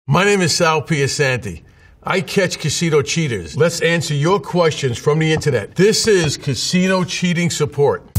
My name is Sal Piacente. I catch casino cheaters. Let's answer your questions from the internet. This is casino cheating support.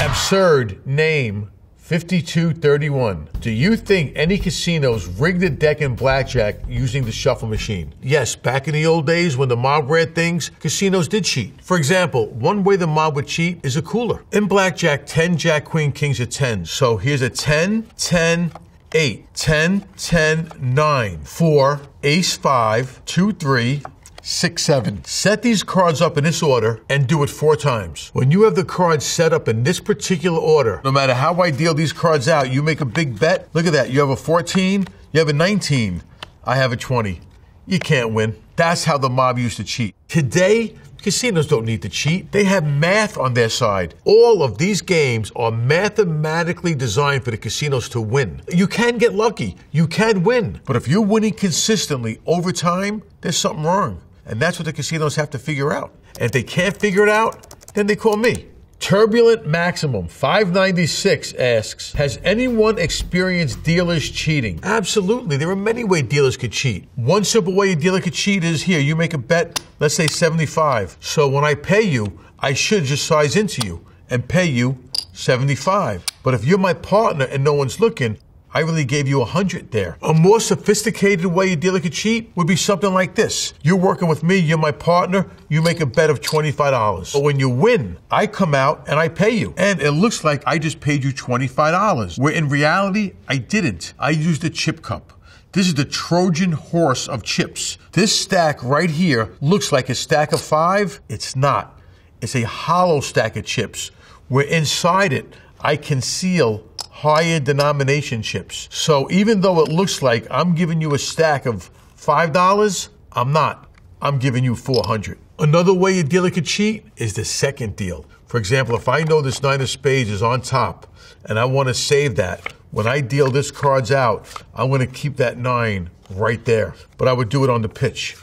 Absurd name 5231. Do you think any casinos rigged the deck in blackjack using the shuffle machine? Yes, back in the old days when the mob ran things, casinos did cheat. For example, one way the mob would cheat is a cooler. In blackjack, 10, jack, queen, kings are 10. So here's a 10, 10, 8, 10, 10, 9, 4, ace 5, 2, 3, 6, 7. Set these cards up in this order and do it 4 times. When you have the cards set up in this particular order, no matter how I deal these cards out, you make a big bet. Look at that. You have a 14, you have a 19, I have a 20. You can't win. That's how the mob used to cheat. Today, casinos don't need to cheat. They have math on their side. All of these games are mathematically designed for the casinos to win. You can get lucky. You can win. But if you're winning consistently over time, there's something wrong. And that's what the casinos have to figure out. And if they can't figure it out, then they call me. Turbulent Maximum 596 asks, has anyone experienced dealers cheating? Absolutely. There are many ways dealers could cheat. One simple way a dealer could cheat is here. You make a bet, let's say 75. So when I pay you, I should just size into you and pay you 75. But if you're my partner and no one's looking, I really gave you 100 there. A more sophisticated way a dealer could cheat would be something like this. You're working with me, you're my partner, you make a bet of $25. But when you win, I come out and I pay you. And it looks like I just paid you $25, where in reality, I didn't. I used a chip cup. This is the Trojan horse of chips. This stack right here looks like a stack of 5. It's not. It's a hollow stack of chips, where inside it, I conceal higher denomination chips. So even though it looks like I'm giving you a stack of $5, I'm not. I'm giving you 400. Another way a dealer could cheat is the second deal. For example, if I know this 9 of spades is on top and I want to save that, when I deal this cards out, I'm going to keep that 9 right there. But I would do it on the pitch.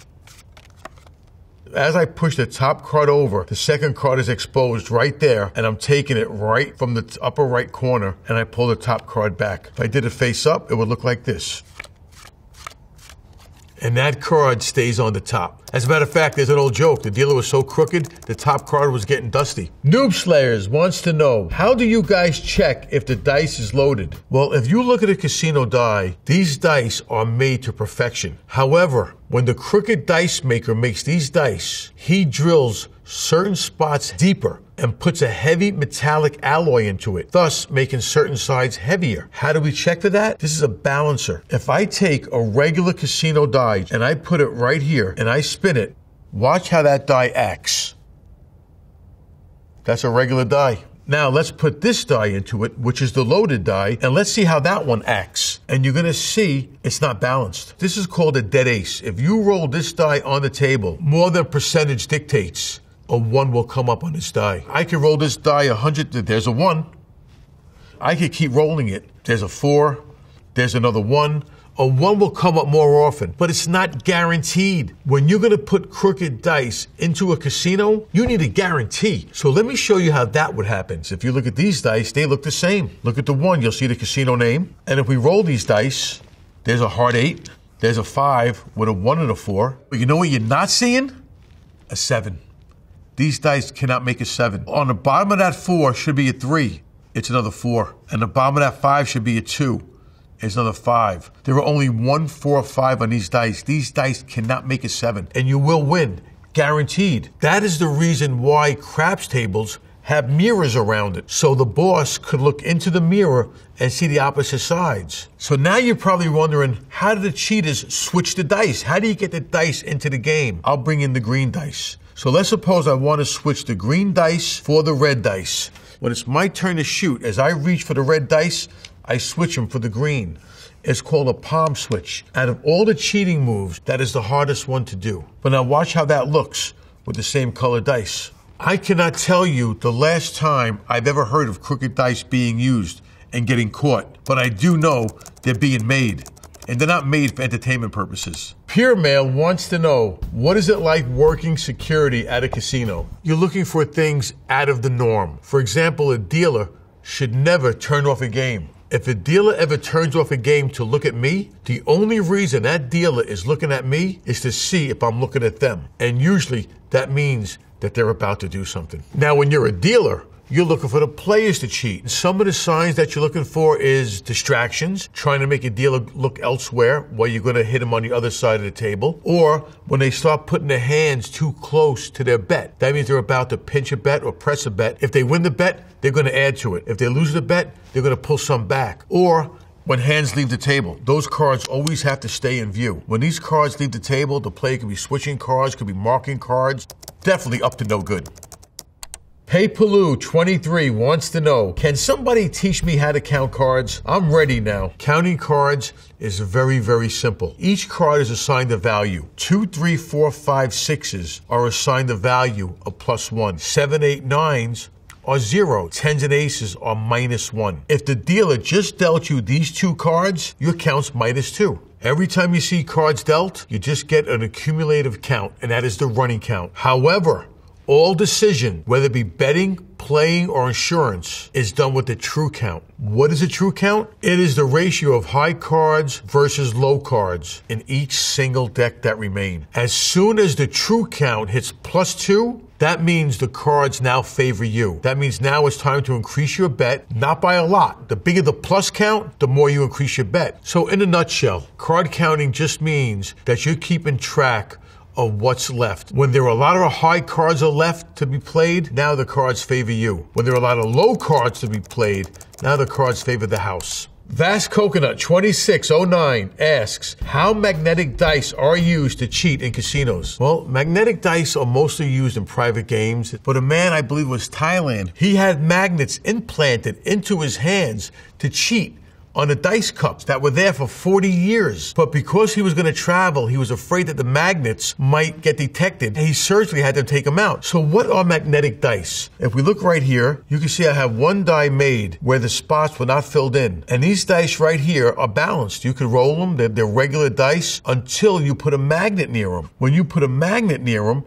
As I push the top card over, the second card is exposed right there, and I'm taking it right from the upper right corner, and I pull the top card back. If I did it face up, it would look like this. And that card stays on the top. As a matter of fact, there's an old joke. The dealer was so crooked, the top card was getting dusty. Noob Slayers wants to know, how do you guys check if the dice is loaded? Well, if you look at a casino die, these dice are made to perfection. However, when the crooked dice maker makes these dice, he drills certain spots deeper and puts a heavy metallic alloy into it, thus making certain sides heavier. How do we check for that? This is a balancer. If I take a regular casino die and I put it right here and I spin it, watch how that die acts. That's a regular die. Now let's put this die into it, which is the loaded die, and let's see how that one acts. And you're gonna see it's not balanced. This is called a dead ace. If you roll this die on the table, more than percentage dictates, a 1 will come up on this die. I can roll this die 100, there's a 1. I could keep rolling it. There's a 4, there's another 1. A 1 will come up more often, but it's not guaranteed. When you're gonna put crooked dice into a casino, you need a guarantee. So let me show you how that would happen. So if you look at these dice, they look the same. Look at the 1, you'll see the casino name. And if we roll these dice, there's a hard 8, there's a 5 with a 1 and a 4. But you know what you're not seeing? A 7. These dice cannot make a 7. On the bottom of that 4 should be a 3. It's another 4. And the bottom of that 5 should be a 2. It's another 5. There are only 1, 4, 5 on these dice. These dice cannot make a 7. And you will win. Guaranteed. That is the reason why craps tables have mirrors around it. So the boss could look into the mirror and see the opposite sides. So now you're probably wondering, how do the cheaters switch the dice? How do you get the dice into the game? I'll bring in the green dice. So let's suppose I want to switch the green dice for the red dice. When it's my turn to shoot, as I reach for the red dice, I switch them for the green. It's called a palm switch. Out of all the cheating moves, that is the hardest one to do. But now watch how that looks with the same color dice. I cannot tell you the last time I've ever heard of crooked dice being used and getting caught, but I do know they're being made. And they're not made for entertainment purposes. Pure Mail wants to know, what is it like working security at a casino? You're looking for things out of the norm. For example, a dealer should never turn off a game. If a dealer ever turns off a game to look at me, the only reason that dealer is looking at me is to see if I'm looking at them. And usually that means that they're about to do something. Now, when you're a dealer, you're looking for the players to cheat. Some of the signs that you're looking for is distractions, trying to make a dealer look elsewhere while you're going to hit them on the other side of the table, or when they start putting their hands too close to their bet. That means they're about to pinch a bet or press a bet. If they win the bet, they're going to add to it. If they lose the bet, they're going to pull some back. Or when hands leave the table, those cards always have to stay in view. When these cards leave the table, the player could be switching cards, could be marking cards. Definitely up to no good. Hey Paloo 23 wants to know, can somebody teach me how to count cards? I'm ready now. Counting cards is very, very simple. Each card is assigned a value. 2, 3, 4, 5, 6s are assigned a value of +1. 7, 8, 9s are 0. 10s and aces are -1. If the dealer just dealt you these two cards, your count's -2. Every time you see cards dealt, you just get an accumulative count, and that is the running count. However, all decision, whether it be betting, playing, or insurance, is done with the true count. What is a true count? It is the ratio of high cards versus low cards in each single deck that remain. As soon as the true count hits +2, that means the cards now favor you. That means now it's time to increase your bet, not by a lot. The bigger the plus count, the more you increase your bet. So in a nutshell, card counting just means that you're keeping track of what's left. When there are a lot of high cards are left to be played, now the cards favor you. When there are a lot of low cards to be played, now the cards favor the house. Vast Coconut 2609 asks, how magnetic dice are used to cheat in casinos? Well, magnetic dice are mostly used in private games, but a man, I believe it was Thailand, he had magnets implanted into his hands to cheat on the dice cups that were there for 40 years. But because he was going to travel, he was afraid that the magnets might get detected. He surgically had to take them out. So what are magnetic dice? If we look right here, you can see I have one die made where the spots were not filled in. And these dice right here are balanced. You can roll them. They're regular dice until you put a magnet near them. When you put a magnet near them,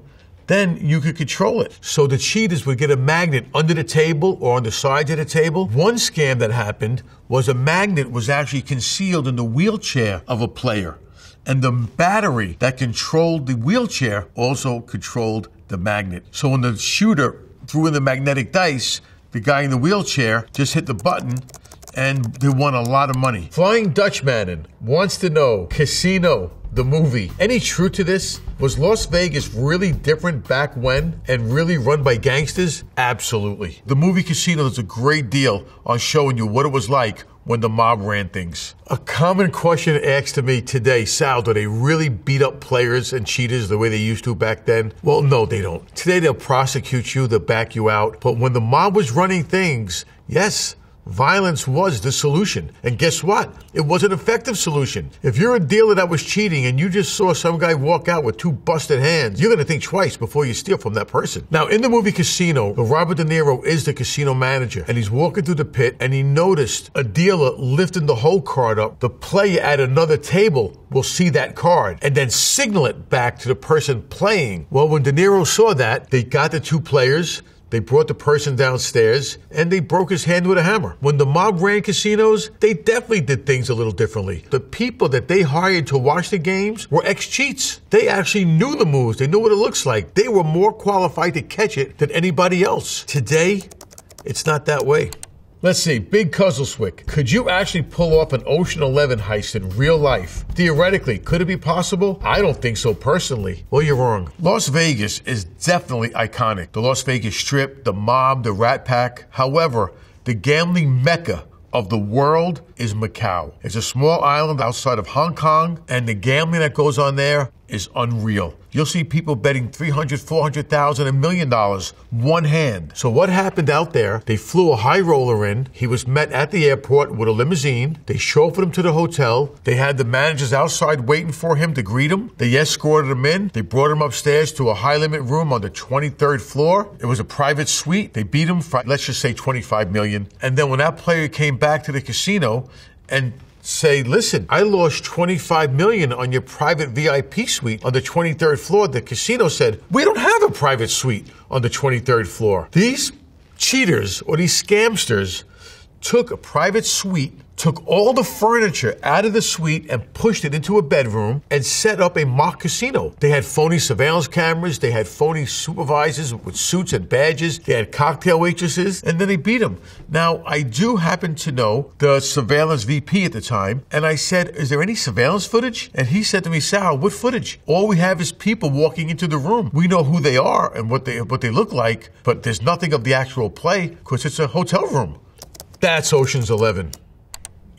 then you could control it. So the cheaters would get a magnet under the table or on the sides of the table. One scam that happened was a magnet was actually concealed in the wheelchair of a player. And the battery that controlled the wheelchair also controlled the magnet. So when the shooter threw in the magnetic dice, the guy in the wheelchair just hit the button and they won a lot of money. Flying Dutchman wants to know, Casino, the movie. Any truth to this? Was Las Vegas really different back when and really run by gangsters? Absolutely. The movie Casino does a great deal on showing you what it was like when the mob ran things. A common question asked to me today, Sal, do they really beat up players and cheaters the way they used to back then? Well, no, they don't. Today they'll prosecute you, they'll back you out. But when the mob was running things, yes, violence was the solution. And guess what? It was an effective solution. If you're a dealer that was cheating and you just saw some guy walk out with two busted hands, you're going to think twice before you steal from that person. Now, in the movie Casino, Robert De Niro is the casino manager, and he's walking through the pit, and he noticed a dealer lifting the whole card up. The player at another table will see that card and then signal it back to the person playing. Well, when De Niro saw that, they got the two players, they brought the person downstairs, and they broke his hand with a hammer. When the mob ran casinos, they definitely did things a little differently. The people that they hired to watch the games were ex-cheats. They actually knew the moves. They knew what it looks like. They were more qualified to catch it than anybody else. Today, it's not that way. Let's see, Big Cuzzleswick. Could you actually pull off an Ocean 11 heist in real life? Theoretically, could it be possible? I don't think so personally. Well, you're wrong. Las Vegas is definitely iconic. The Las Vegas Strip, the mob, the Rat Pack. However, the gambling mecca of the world is Macau. It's a small island outside of Hong Kong, and the gambling that goes on there is unreal. You'll see people betting $300,000, $400,000, $1 million, one hand. So what happened out there? They flew a high roller in. He was met at the airport with a limousine. They chauffeured him to the hotel. They had the managers outside waiting for him to greet him. They escorted him in. They brought him upstairs to a high limit room on the 23rd floor. It was a private suite. They beat him for, let's just say, $25 million. And then when that player came back to the casino and say, listen, I lost $25 million on your private VIP suite on the 23rd floor. The casino said, we don't have a private suite on the 23rd floor. These cheaters or these scamsters took a private suite, took all the furniture out of the suite and pushed it into a bedroom and set up a mock casino. They had phony surveillance cameras, they had phony supervisors with suits and badges, they had cocktail waitresses, and then they beat them. Now, I do happen to know the surveillance VP at the time, and I said, is there any surveillance footage? And he said to me, Sal, what footage? All we have is people walking into the room. We know who they are and what they look like, but there's nothing of the actual play because it's a hotel room. That's Ocean's 11.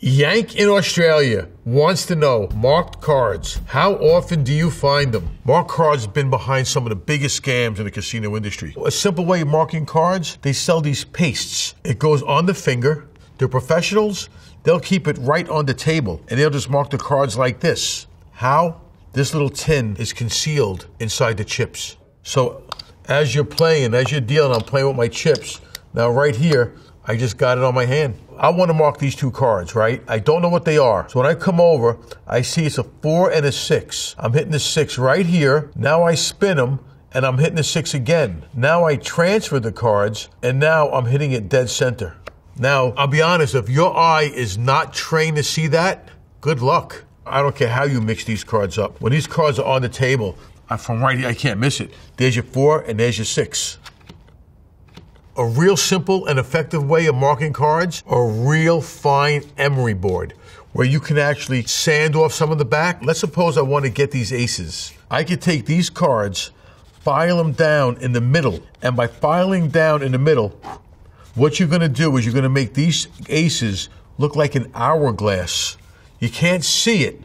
Yank in Australia wants to know, marked cards, how often do you find them? Marked cards have been behind some of the biggest scams in the casino industry. A simple way of marking cards, they sell these pastes. It goes on the finger. The professionals, they'll keep it right on the table, and they'll just mark the cards like this. How? This little tin is concealed inside the chips. So as you're playing, as you're dealing, I'm playing with my chips. Now right here, I just got it on my hand. I want to mark these two cards, right? I don't know what they are. So when I come over, I see it's a 4 and a 6. I'm hitting the 6 right here. Now I spin them, and I'm hitting the 6 again. Now I transfer the cards, and now I'm hitting it dead center. Now, I'll be honest, if your eye is not trained to see that, good luck. I don't care how you mix these cards up. When these cards are on the table, from right here, I can't miss it. There's your 4, and there's your 6. A real simple and effective way of marking cards, a real fine emery board where you can actually sand off some of the back. Let's suppose I want to get these aces. I could take these cards, file them down in the middle, and by filing down in the middle, what you're going to do is you're going to make these aces look like an hourglass. You can't see it,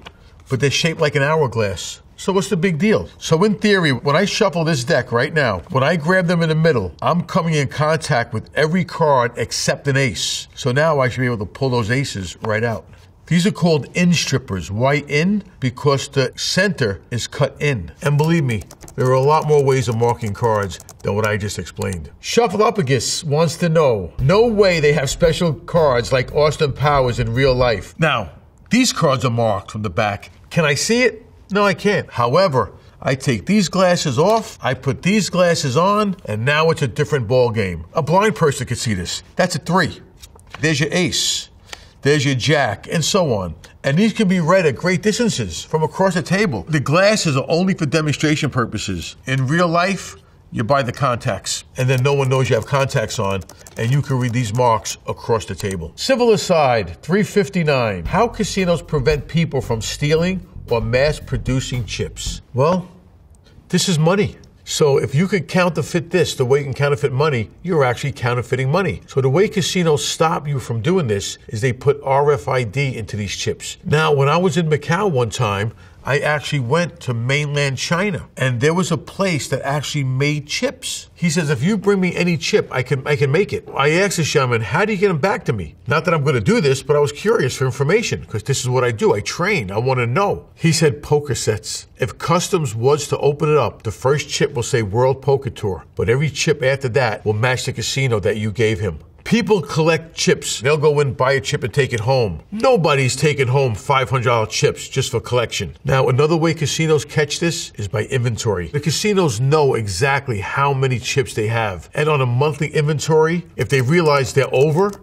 but they're shaped like an hourglass. So what's the big deal? So in theory, when I shuffle this deck right now, when I grab them in the middle, I'm coming in contact with every card except an ace. So now I should be able to pull those aces right out. These are called in strippers. Why in? Because the center is cut in. And believe me, there are a lot more ways of marking cards than what I just explained. Shuffleopagus wants to know, no way they have special cards like Austin Powers in real life. Now, these cards are marked from the back. Can I see it? No, I can't. However, I take these glasses off, I put these glasses on, and now it's a different ball game. A blind person could see this. That's a 3. There's your ace. There's your jack, and so on. And these can be read at great distances from across the table. The glasses are only for demonstration purposes. In real life, you buy the contacts, and then no one knows you have contacts on, and you can read these marks across the table. Civil aside, 359. How casinos prevent people from stealing or mass-producing chips? Well, this is money. So if you could counterfeit this the way you can counterfeit money, you're actually counterfeiting money. So the way casinos stop you from doing this is they put RFID into these chips. Now, when I was in Macau one time, I actually went to mainland China, and there was a place that actually made chips. He says, if you bring me any chip, I can make it. I asked the shaman, how do you get them back to me? Not that I'm going to do this, but I was curious for information, because this is what I do. I train. I want to know. He said, poker sets. If customs was to open it up, the first chip will say World Poker Tour, but every chip after that will match the casino that you gave him. People collect chips. They'll go in, buy a chip, and take it home. Nobody's taking home $500 chips just for collection. Now, another way casinos catch this is by inventory. The casinos know exactly how many chips they have. And on a monthly inventory, if they realize they're over,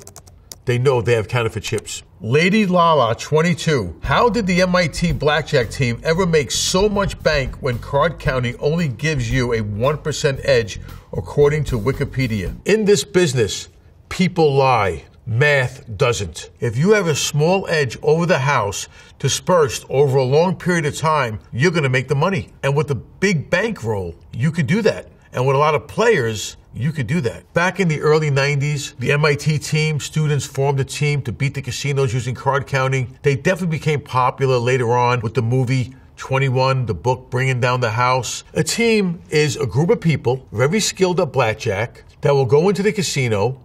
they know they have counterfeit chips. Lady Lala, 22. How did the MIT blackjack team ever make so much bank when card counting only gives you a 1% edge, according to Wikipedia? In this business, people lie. Math doesn't. If you have a small edge over the house dispersed over a long period of time, you're going to make the money. And with the big bankroll, you could do that. And with a lot of players, you could do that. Back in the early 90s, the MIT team, students formed a team to beat the casinos using card counting. They definitely became popular later on with the movie 21, the book Bringing Down the House. A team is a group of people very skilled at blackjack that will go into the casino,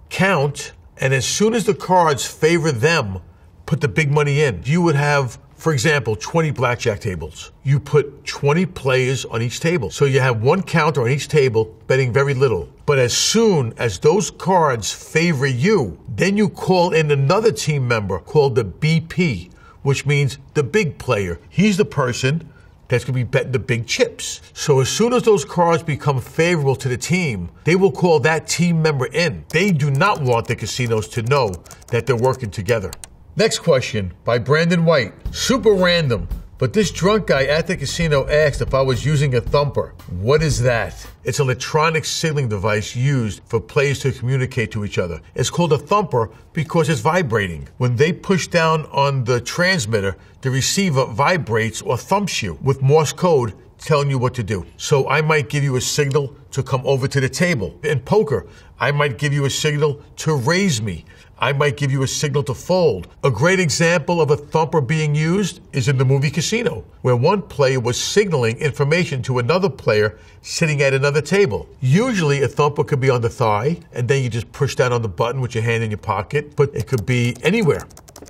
count, and as soon as the cards favor them, put the big money in. You would have, for example, 20 blackjack tables. You put 20 players on each table. So you have one counter on each table betting very little. But as soon as those cards favor you, then you call in another team member called the BP, which means the big player. He's the person that's going to be betting the big chips. So as soon as those cards become favorable to the team, they will call that team member in. They do not want the casinos to know that they're working together. Next question by Brandon White. Super random, but this drunk guy at the casino asked if I was using a thumper. What is that? It's an electronic signaling device used for players to communicate to each other. It's called a thumper because it's vibrating. When they push down on the transmitter, the receiver vibrates or thumps you with Morse code telling you what to do. So I might give you a signal to come over to the table. In poker, I might give you a signal to raise me. I might give you a signal to fold. A great example of a thumper being used is in the movie Casino, where one player was signaling information to another player sitting at another table. Usually a thumper could be on the thigh, and then you just push down on the button with your hand in your pocket, but it could be anywhere,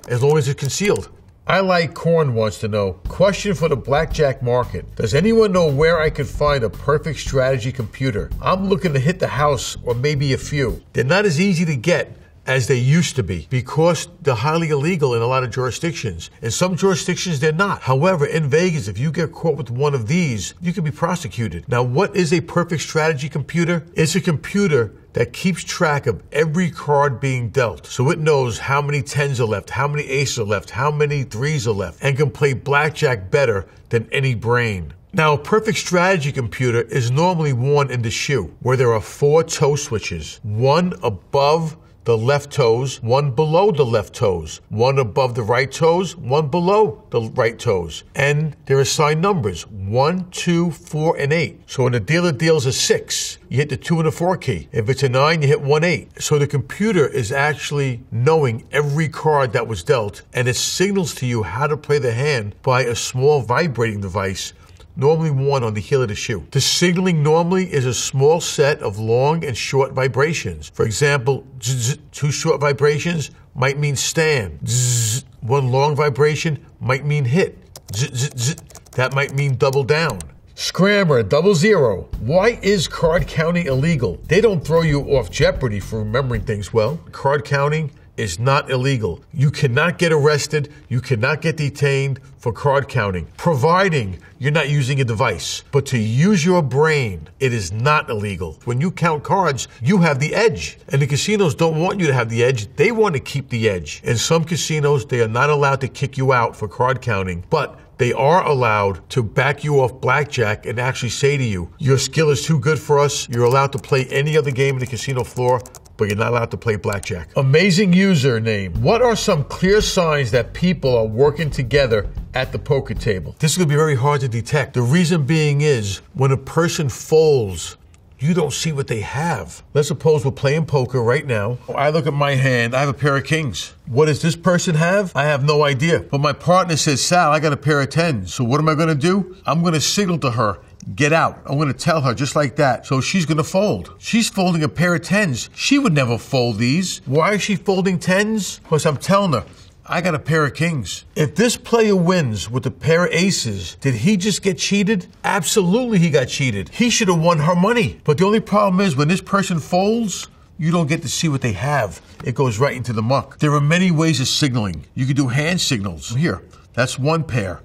as long as it's concealed. I Like Corn wants to know, question for the blackjack market. Does anyone know where I could find a perfect strategy computer? I'm looking to hit the house or maybe a few. They're not as easy to get as they used to be because they're highly illegal in a lot of jurisdictions. In some jurisdictions, they're not. However, in Vegas, if you get caught with one of these, you can be prosecuted. Now, what is a perfect strategy computer? It's a computer that keeps track of every card being dealt. So it knows how many 10s are left, how many aces are left, how many 3s are left, and can play blackjack better than any brain. Now, a perfect strategy computer is normally worn in the shoe, where there are 4 toe switches, one above the left toes, one below the left toes, one above the right toes, one below the right toes. And they're assigned numbers, 1, 2, 4, and 8. So when the dealer deals a 6, you hit the 2 and the 4 key. If it's a 9, you hit 1, 8. So the computer is actually knowing every card that was dealt, and it signals to you how to play the hand by a small vibrating device normally worn on the heel of the shoe. The signaling normally is a small set of long and short vibrations. For example, zzz, 2 short vibrations might mean stand. Zzz, 1 long vibration might mean hit. Zzz, zzz, zzz, that might mean double down. Scrammer 00. Why is card counting illegal? They don't throw you off jeopardy for remembering things well. Card counting is not illegal. You cannot get arrested, you cannot get detained for card counting, providing you're not using a device. But to use your brain, it is not illegal. When you count cards, you have the edge. And the casinos don't want you to have the edge, they want to keep the edge. In some casinos, they are not allowed to kick you out for card counting, but they are allowed to back you off blackjack and actually say to you, your skill is too good for us, you're allowed to play any other game in the casino floor, but you're not allowed to play blackjack. Amazing username. What are some clear signs that people are working together at the poker table? This is gonna be very hard to detect. The reason being is when a person folds, you don't see what they have. Let's suppose we're playing poker right now. I look at my hand, I have a pair of kings. What does this person have? I have no idea. But my partner says, Sal, I got a pair of 10s. So what am I gonna do? I'm gonna signal to her, get out. I'm gonna tell her just like that. So she's gonna fold. She's folding a pair of 10s. She would never fold these. Why is she folding 10s? Because I'm telling her, I got a pair of kings. If this player wins with a pair of aces, did he just get cheated? Absolutely he got cheated. He should have won her money. But the only problem is when this person folds, you don't get to see what they have. It goes right into the muck. There are many ways of signaling. You can do hand signals. Here, that's 1 pair.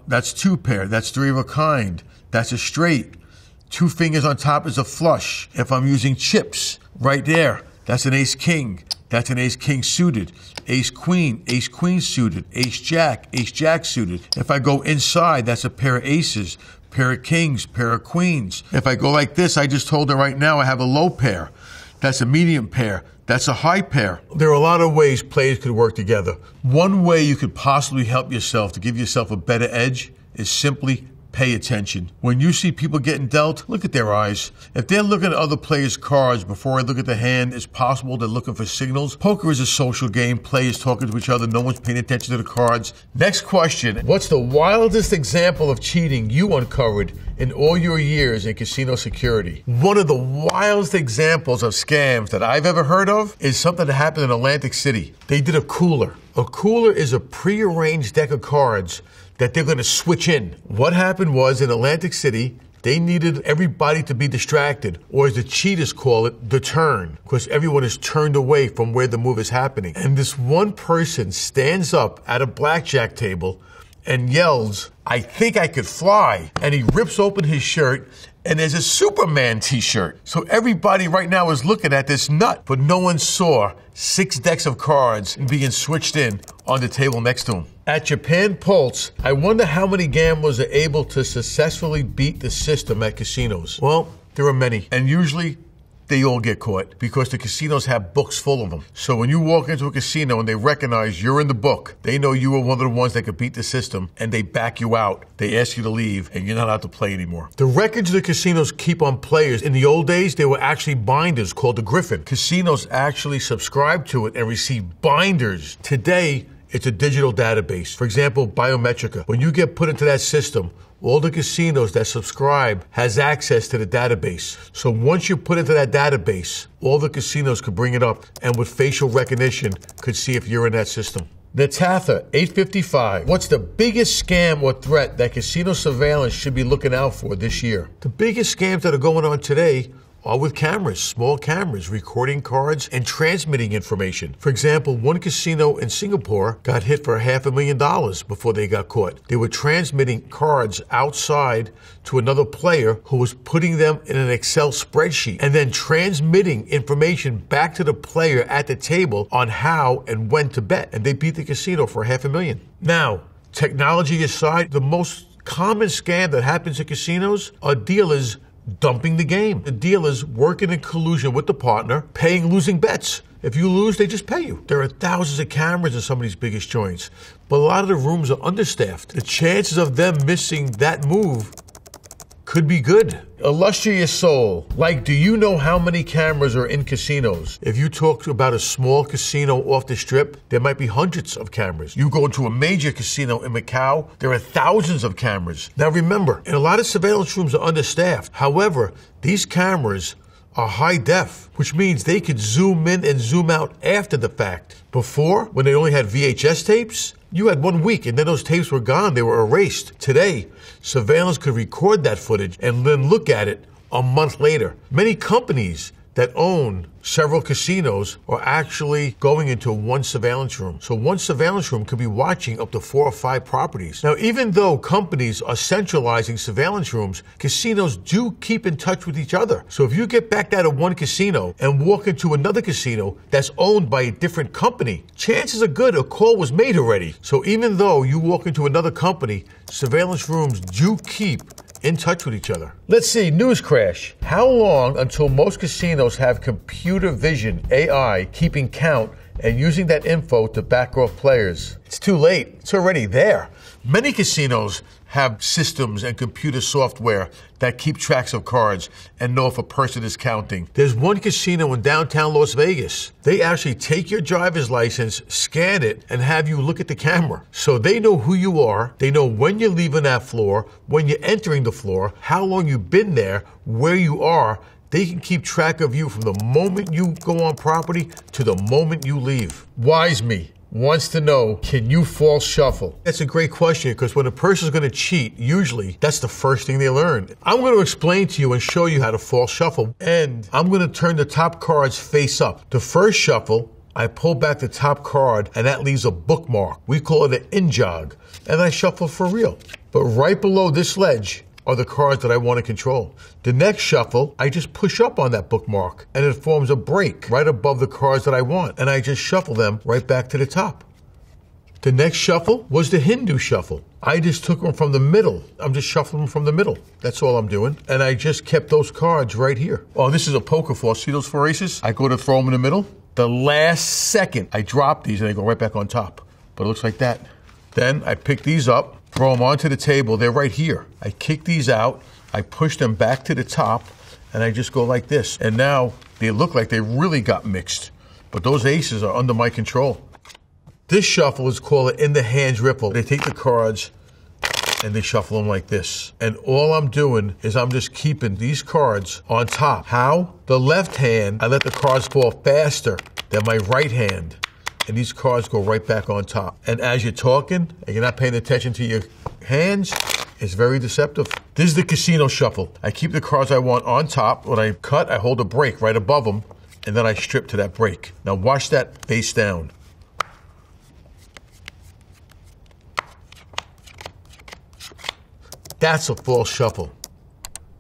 That's 2 pair. That's 3 of a kind. That's a straight. 2 fingers on top is a flush. If I'm using chips, right there, that's an ace-king. That's an ace-king suited. Ace-queen suited. Ace-jack suited. If I go inside, that's a pair of aces, pair of kings, pair of queens. If I go like this, I just told her right now I have a low pair. That's a medium pair. That's a high pair. There are a lot of ways players could work together. One way you could possibly help yourself to give yourself a better edge is simply pay attention. When you see people getting dealt, look at their eyes. If they're looking at other players' cards before I look at the hand, it's possible they're looking for signals. Poker is a social game. Players talking to each other. No one's paying attention to the cards. Next question. What's the wildest example of cheating you uncovered in all your years in casino security? One of the wildest examples of scams that I've ever heard of is something that happened in Atlantic City. They did a cooler. A cooler is a prearranged deck of cards that they're going to switch in. What happened was in Atlantic City, they needed everybody to be distracted, or as the cheaters call it, the turn, because everyone is turned away from where the move is happening. And this one person stands up at a blackjack table and yells, "I think I could fly." And he rips open his shirt, and there's a Superman t-shirt. So everybody right now is looking at this nut, but no one saw 6 decks of cards being switched in on the table next to him. At Japan Pulse, I wonder how many gamblers are able to successfully beat the system at casinos. Well, there are many, and usually they all get caught because the casinos have books full of them. So when you walk into a casino and they recognize you're in the book, they know you are one of the ones that could beat the system, and they back you out. They ask you to leave, and you're not allowed to play anymore. The records the casinos keep on players, in the old days, they were actually binders called the Griffin. Casinos actually subscribe to it and receive binders. Today, it's a digital database. For example, Biometrica. When you get put into that system, all the casinos that subscribe has access to the database. So once you put into that database, all the casinos could bring it up, and with facial recognition, could see if you're in that system. Natatha, 855. What's the biggest scam or threat that casino surveillance should be looking out for this year? The biggest scams that are going on today are with cameras, small cameras, recording cards and transmitting information. For example, one casino in Singapore got hit for $500,000 before they got caught. They were transmitting cards outside to another player who was putting them in an Excel spreadsheet and then transmitting information back to the player at the table on how and when to bet. And they beat the casino for $500,000. Now, technology aside, the most common scam that happens at casinos are dealers dumping the game. The dealers working in collusion with the partner, paying losing bets. If you lose, they just pay you. There are thousands of cameras in some of these biggest joints, but a lot of the rooms are understaffed. The chances of them missing that move could be good. Illustrious soul, like, do you know how many cameras are in casinos? If you talk about a small casino off the strip, there might be hundreds of cameras. You go to a major casino in Macau, there are thousands of cameras. Now remember, and a lot of surveillance rooms are understaffed. However, these cameras are high def, which means they could zoom in and zoom out after the fact. Before, when they only had VHS tapes, you had 1 week and then those tapes were gone, they were erased. Today, surveillance could record that footage and then look at it a month later. Many companies that own several casinos are actually going into one surveillance room. So one surveillance room could be watching up to 4 or 5 properties. Now, even though companies are centralizing surveillance rooms, casinos do keep in touch with each other. So if you get backed out of one casino and walk into another casino that's owned by a different company, chances are good a call was made already. So even though you walk into another company, surveillance rooms do keep in touch with each other. Let's see, news crash. How long until most casinos have computer vision, AI, keeping count and using that info to back off players? It's too late. It's already there. Many casinos have systems and computer software that keep tracks of cards and know if a person is counting. There's one casino in downtown Las Vegas. They actually take your driver's license, scan it, and have you look at the camera. So they know who you are. They know when you're leaving that floor, when you're entering the floor, how long you've been there, where you are. They can keep track of you from the moment you go on property to the moment you leave. Wise Me wants to know, can you false shuffle? That's a great question, because when a person's going to cheat, usually that's the first thing they learn. I'm going to explain to you and show you how to false shuffle, and I'm going to turn the top cards face up. The first shuffle, I pull back the top card, and that leaves a bookmark. We call it an in-jog, and I shuffle for real. But right below this ledge are the cards that I want to control. The next shuffle, I just push up on that bookmark and it forms a break right above the cards that I want, and I just shuffle them right back to the top. The next shuffle was the Hindu shuffle. I just took them from the middle. I'm just shuffling them from the middle. That's all I'm doing. And I just kept those cards right here. Oh, this is a poker floor. See those 4 aces? I go to throw them in the middle. The last second, I drop these and they go right back on top. But it looks like that. Then I pick these up, throw them onto the table. They're right here. I kick these out. I push them back to the top, and I just go like this. And now they look like they really got mixed. But those aces are under my control. This shuffle is called an in the hands riffle. They take the cards and they shuffle them like this. And all I'm doing is I'm just keeping these cards on top. How? The left hand, I let the cards fall faster than my right hand. And these cards go right back on top. And as you're talking and you're not paying attention to your hands, it's very deceptive. This is the casino shuffle. I keep the cards I want on top. When I cut, I hold a break right above them, and then I strip to that break. Now watch that face down. That's a false shuffle.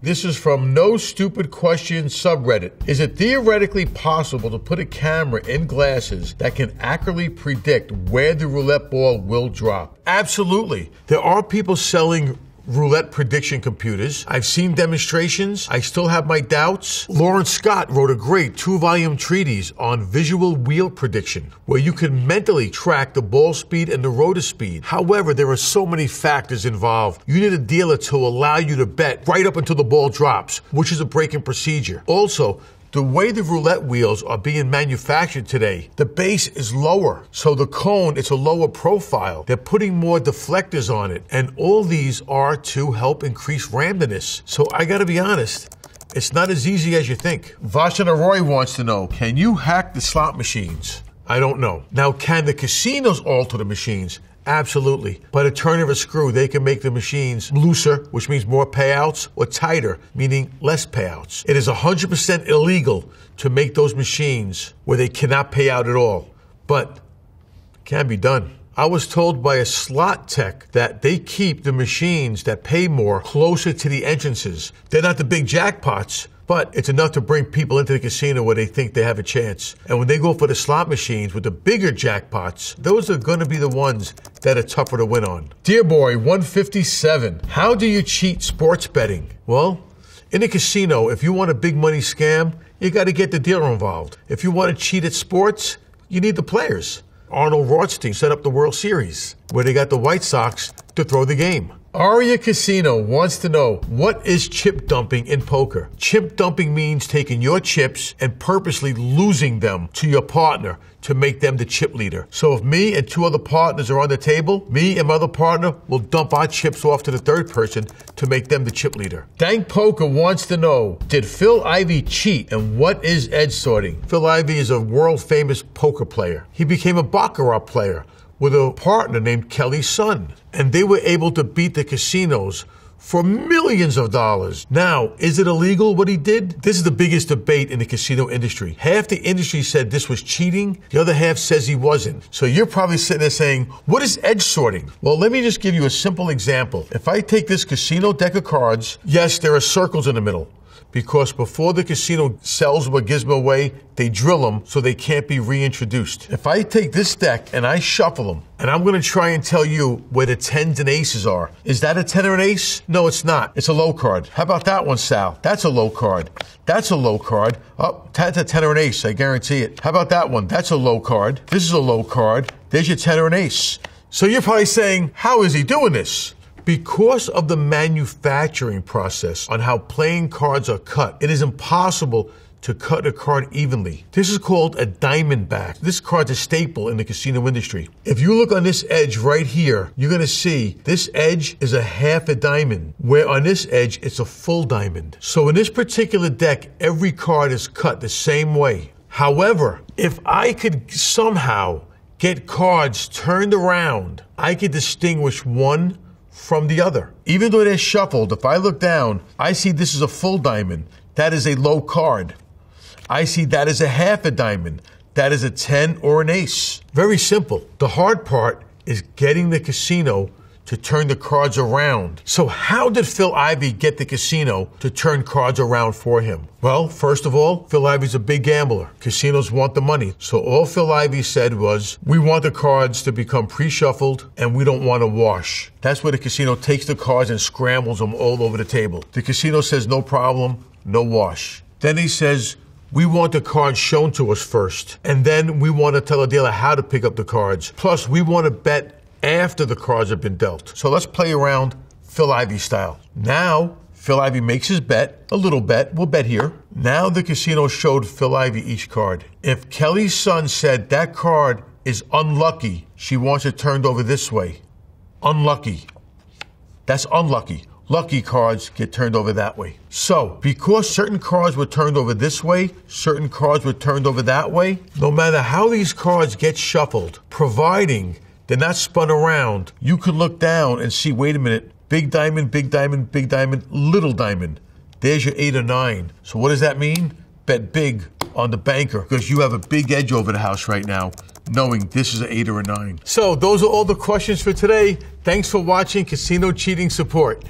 This is from No Stupid Questions subreddit. Is it theoretically possible to put a camera in glasses that can accurately predict where the roulette ball will drop? Absolutely. There are people selling roulette prediction computers. I've seen demonstrations. I still have my doubts. Lawrence Scott wrote a great 2-volume treatise on visual wheel prediction, where you can mentally track the ball speed and the rotor speed. However, there are so many factors involved. You need a dealer to allow you to bet right up until the ball drops, which is a break-in procedure. Also, the way the roulette wheels are being manufactured today, the base is lower. So the cone, it's a lower profile. They're putting more deflectors on it. And all these are to help increase randomness. So I gotta be honest, it's not as easy as you think. Vashana Roy wants to know, can you hack the slot machines? I don't know. Now, can the casinos alter the machines? Absolutely. By the turn of a screw, they can make the machines looser, which means more payouts, or tighter, meaning less payouts. It is 100% illegal to make those machines where they cannot pay out at all, but it can be done. I was told by a slot tech that they keep the machines that pay more closer to the entrances. They're not the big jackpots, but it's enough to bring people into the casino where they think they have a chance. And when they go for the slot machines with the bigger jackpots, those are going to be the ones that are tougher to win on. Dear Boy 157, how do you cheat sports betting? Well, in a casino, if you want a big money scam, you got to get the dealer involved. If you want to cheat at sports, you need the players. Arnold Rothstein set up the World Series, where they got the White Sox to throw the game. Aria Casino wants to know, what is chip dumping in poker? Chip dumping means taking your chips and purposely losing them to your partner to make them the chip leader. So if me and 2 other partners are on the table, me and my other partner will dump our chips off to the third person to make them the chip leader. Dank Poker wants to know, did Phil Ivey cheat and what is edge sorting? Phil Ivey is a world famous poker player. He became a baccarat player with a partner named Kelly Sun, and they were able to beat the casinos for millions of dollars. Now, is it illegal what he did? This is the biggest debate in the casino industry. Half the industry said this was cheating. The other half says he wasn't. So you're probably sitting there saying, what is edge sorting? Well, let me just give you a simple example. If I take this casino deck of cards, yes, there are circles in the middle, because before the casino sells or gives them away, they drill them so they can't be reintroduced. If I take this deck and I shuffle them, and I'm going to try and tell you where the 10s and aces are. Is that a 10 or an ace? No, it's not. It's a low card. How about that one, Sal? That's a low card. That's a low card. Oh, that's a 10 or an ace, I guarantee it. How about that one? That's a low card. This is a low card. There's your 10 or an ace. So you're probably saying, how is he doing this? Because of the manufacturing process on how playing cards are cut, it is impossible to cut a card evenly. This is called a diamond back. This card's a staple in the casino industry. If you look on this edge right here, you're gonna see this edge is a half a diamond, where on this edge, it's a full diamond. So in this particular deck, every card is cut the same way. However, if I could somehow get cards turned around, I could distinguish one from the other. Even though they're shuffled, if I look down, I see this is a full diamond. That is a low card. I see that is a half a diamond. That is a 10 or an ace. Very simple. The hard part is getting the casino to turn the cards around. So how did Phil Ivey get the casino to turn cards around for him? Well, first of all, Phil Ivey's a big gambler. Casinos want the money. So all Phil Ivey said was, we want the cards to become pre-shuffled and we don't want to wash. That's where the casino takes the cards and scrambles them all over the table. The casino says, no problem, no wash. Then he says, we want the cards shown to us first. And then we want to tell the dealer how to pick up the cards. Plus, we want to bet after the cards have been dealt. So let's play around Phil Ivey style. Now, Phil Ivey makes his bet, a little bet, we'll bet here. Now the casino showed Phil Ivey each card. If Kelly's son said that card is unlucky, she wants it turned over this way. Unlucky. That's unlucky. Lucky cards get turned over that way. So, because certain cards were turned over this way, certain cards were turned over that way, no matter how these cards get shuffled, providing they're not spun around, you could look down and see, wait a minute, big diamond, big diamond, big diamond, little diamond. There's your 8 or 9. So what does that mean? Bet big on the banker, because you have a big edge over the house right now, knowing this is an 8 or a 9. So those are all the questions for today. Thanks for watching Casino Cheating Support.